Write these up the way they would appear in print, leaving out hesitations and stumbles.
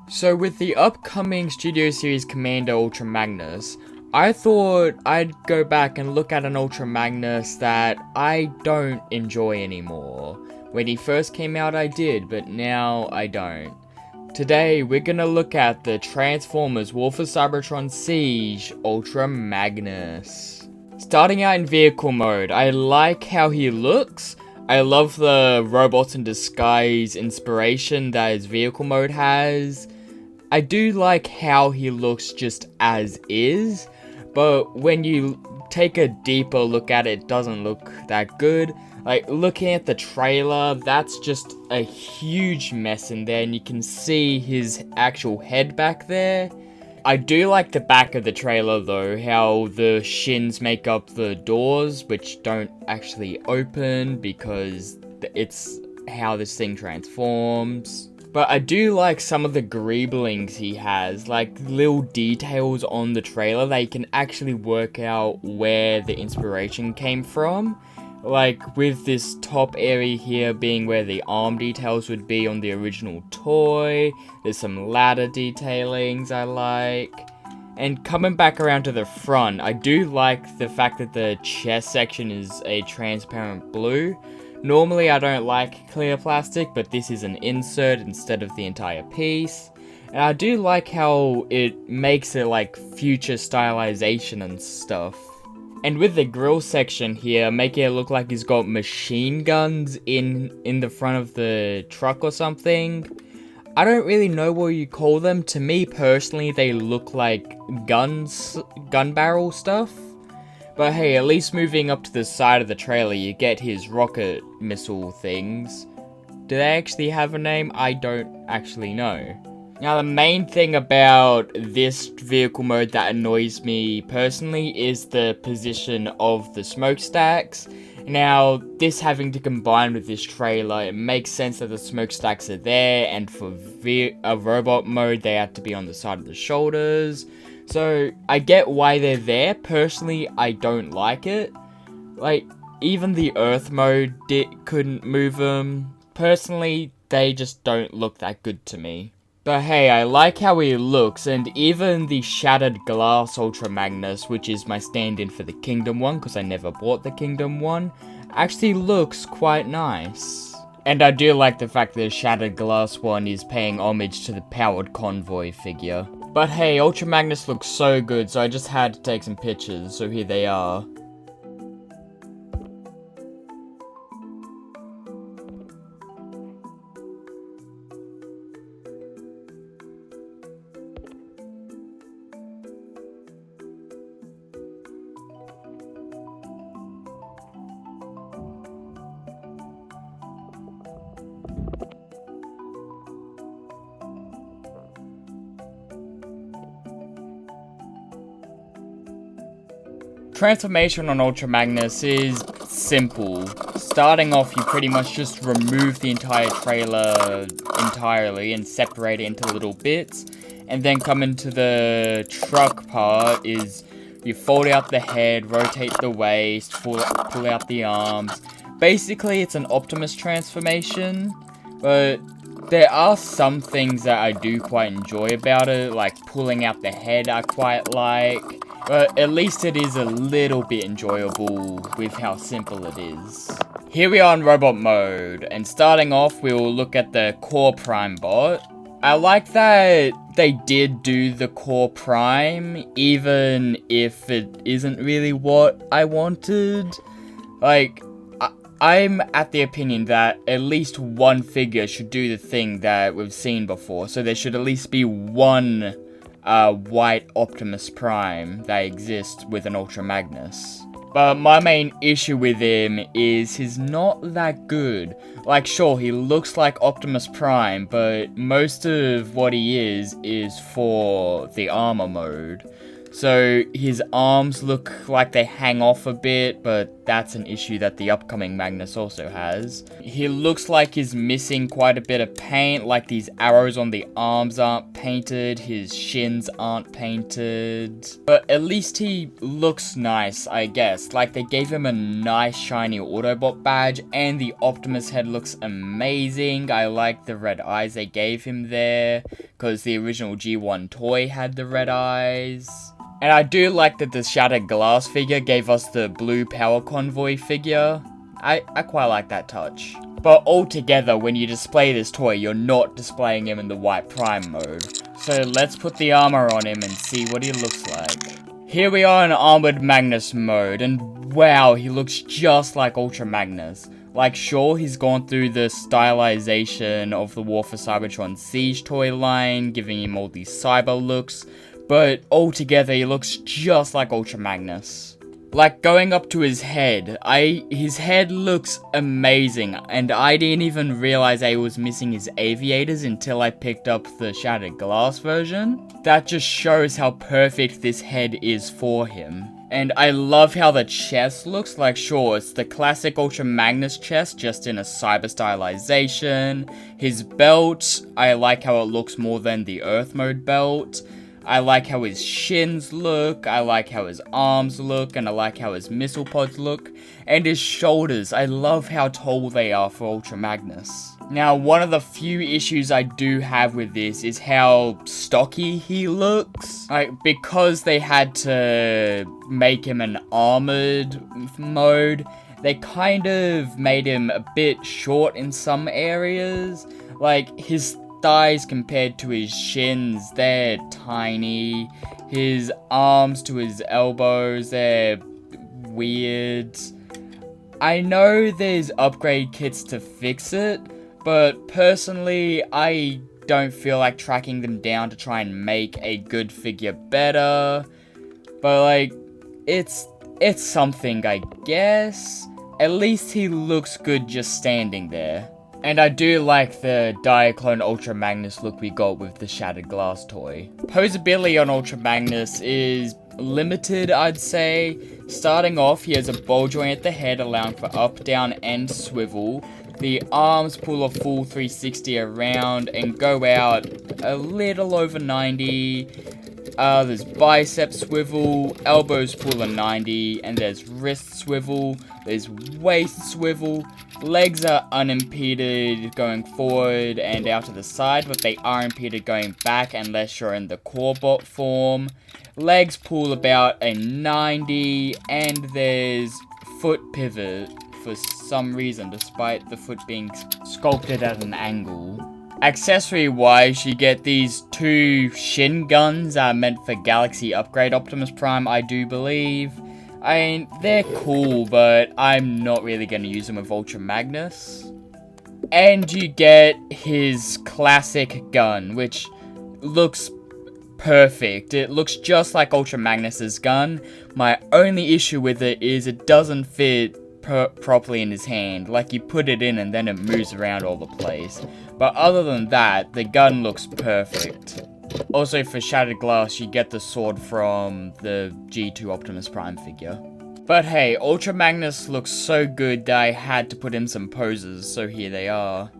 So with the upcoming Studio Series Commander Ultra Magnus, I thought I'd go back and look at an Ultra Magnus that I don't enjoy anymore. When he first came out I did, but now I don't. Today we're gonna look at the Transformers War for Cybertron Siege Ultra Magnus. Starting out in vehicle mode, I like how he looks. I love the robots in disguise inspiration that his vehicle mode has. I do like how he looks just as is, but when you take a deeper look at it, it doesn't look that good. Like, looking at the trailer, that's just a huge mess in there, and you can see his actual head back there. I do like the back of the trailer though, how the shins make up the doors, which don't actually open because it's how this thing transforms. But I do like some of the greeblings he has, like little details on the trailer that you can actually work out where the inspiration came from. Like with this top area here being where the arm details would be on the original toy. There's some ladder detailings I like. And coming back around to the front, I do like the fact that the chest section is a transparent blue. Normally I don't like clear plastic, but this is an insert instead of the entire piece. And I do like how it makes it like future stylization and stuff. And with the grill section here, making it look like he's got machine guns in the front of the truck or something. I don't really know what you call them. To me personally, they look like gun barrel stuff. But hey, at least moving up to the side of the trailer, you get his rocket missile things. Do they actually have a name? I don't actually know. Now, the main thing about this vehicle mode that annoys me personally is the position of the smokestacks. Now, this having to combine with this trailer, it makes sense that the smokestacks are there, and for a robot mode, they have to be on the side of the shoulders. So, I get why they're there. Personally, I don't like it. Like, even the Earth mode couldn't move them. Personally, they just don't look that good to me. But hey, I like how he looks, and even the Shattered Glass Ultra Magnus, which is my stand-in for the Kingdom one, because I never bought the Kingdom one, actually looks quite nice. And I do like the fact that the Shattered Glass one is paying homage to the Powered Convoy figure. But hey, Ultra Magnus looks so good, so I just had to take some pictures, so here they are. Transformation on Ultra Magnus is simple. Starting off, you pretty much just remove the entire trailer entirely and separate it into little bits. And then come into the truck part is you fold out the head, rotate the waist, pull out the arms. Basically, it's an Optimus transformation, but there are some things that I do quite enjoy about it, like pulling out the head I quite like. But at least it is a little bit enjoyable with how simple it is. Here we are in robot mode, and starting off we will look at the Core Prime bot. I like that they did do the Core Prime, even if it isn't really what I wanted. Like, I'm at the opinion that at least one figure should do the thing that we've seen before, so there should at least be one white Optimus Prime that exists with an Ultra Magnus. But my main issue with him is he's not that good. Like, sure, he looks like Optimus Prime, but most of what he is for the armor mode. So his arms look like they hang off a bit, but that's an issue that the upcoming Magnus also has. He looks like he's missing quite a bit of paint, like these arrows on the arms aren't painted, his shins aren't painted. But at least he looks nice, I guess. Like, they gave him a nice shiny Autobot badge, and the Optimus head looks amazing. I like the red eyes they gave him there. because the original G1 toy had the red eyes. And I do like that the Shattered Glass figure gave us the blue Power Convoy figure. I quite like that touch. But altogether, when you display this toy, you're not displaying him in the white prime mode. So let's put the armor on him and see what he looks like. Here we are in Armored Magnus mode, and wow, he looks just like Ultra Magnus. Like, sure, he's gone through the stylization of the War for Cybertron Siege toy line, giving him all these cyber looks, but altogether, he looks just like Ultra Magnus. Like, going up to his head, his head looks amazing, and I didn't even realize I was missing his aviators until I picked up the Shattered Glass version. That just shows how perfect this head is for him. And I love how the chest looks. Like, sure, it's the classic Ultra Magnus chest, just in a cyber stylization. His belt, I like how it looks more than the Earth mode belt. I like how his shins look, I like how his arms look, and I like how his missile pods look. And his shoulders, I love how tall they are for Ultra Magnus. Now, one of the few issues I do have with this is how stocky he looks. Like, because they had to make him an armored mode, they kind of made him a bit short in some areas. Like, his thighs compared to his shins, they're tiny. His arms to his elbows, they're weird. I know there's upgrade kits to fix it, but personally, I don't feel like tracking them down to try and make a good figure better. But like, it's something, I guess. At least he looks good just standing there. And I do like the Diaclone Ultra Magnus look we got with the Shattered Glass toy. Posability on Ultra Magnus is limited, I'd say. Starting off, he has a ball joint at the head allowing for up, down, and swivel. The arms pull a full 360 around and go out a little over 90. There's bicep swivel, elbows pull a 90, and there's wrist swivel, there's waist swivel. Legs are unimpeded going forward and out to the side, but they are impeded going back unless you're in the Corebot form. Legs pull about a 90, and there's foot pivot for some reason, despite the foot being sculpted at an angle. Accessory wise, you get these two shin guns meant for Galaxy Upgrade Optimus Prime, I do believe. I mean, they're cool, but I'm not really going to use them with Ultra Magnus. And you get his classic gun, which looks perfect. It looks just like Ultra Magnus's gun. My only issue with it is it doesn't fit properly in his hand. Like, you put it in and then it moves around all the place. But other than that, the gun looks perfect. Also, for Shattered Glass, you get the sword from the G2 Optimus Prime figure. But hey, Ultra Magnus looks so good that I had to put in some poses, so here they are.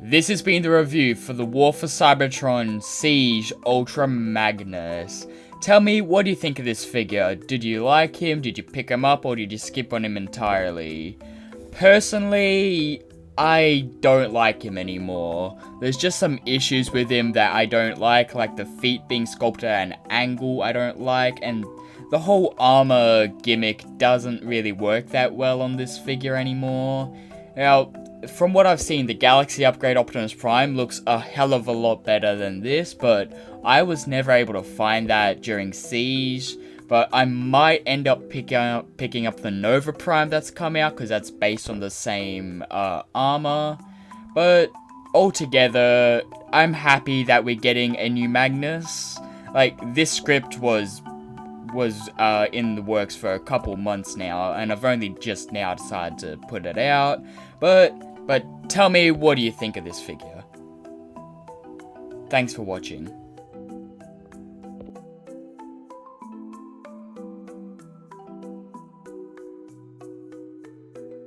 This has been the review for the War for Cybertron Siege Ultra Magnus. Tell me, what do you think of this figure? Did you like him? Did you pick him up? Or did you skip on him entirely? Personally, I don't like him anymore. There's just some issues with him that I don't like the feet being sculpted at an angle I don't like, and the whole armor gimmick doesn't really work that well on this figure anymore. Now, from what I've seen, the Galaxy Upgrade Optimus Prime looks a hell of a lot better than this, but I was never able to find that during Siege. But I might end up picking up the Nova Prime that's come out, because that's based on the same armor. But altogether, I'm happy that we're getting a new Magnus. Like, this script was was in the works for a couple months now, and I've only just now decided to put it out. But tell me, what do you think of this figure? Thanks for watching.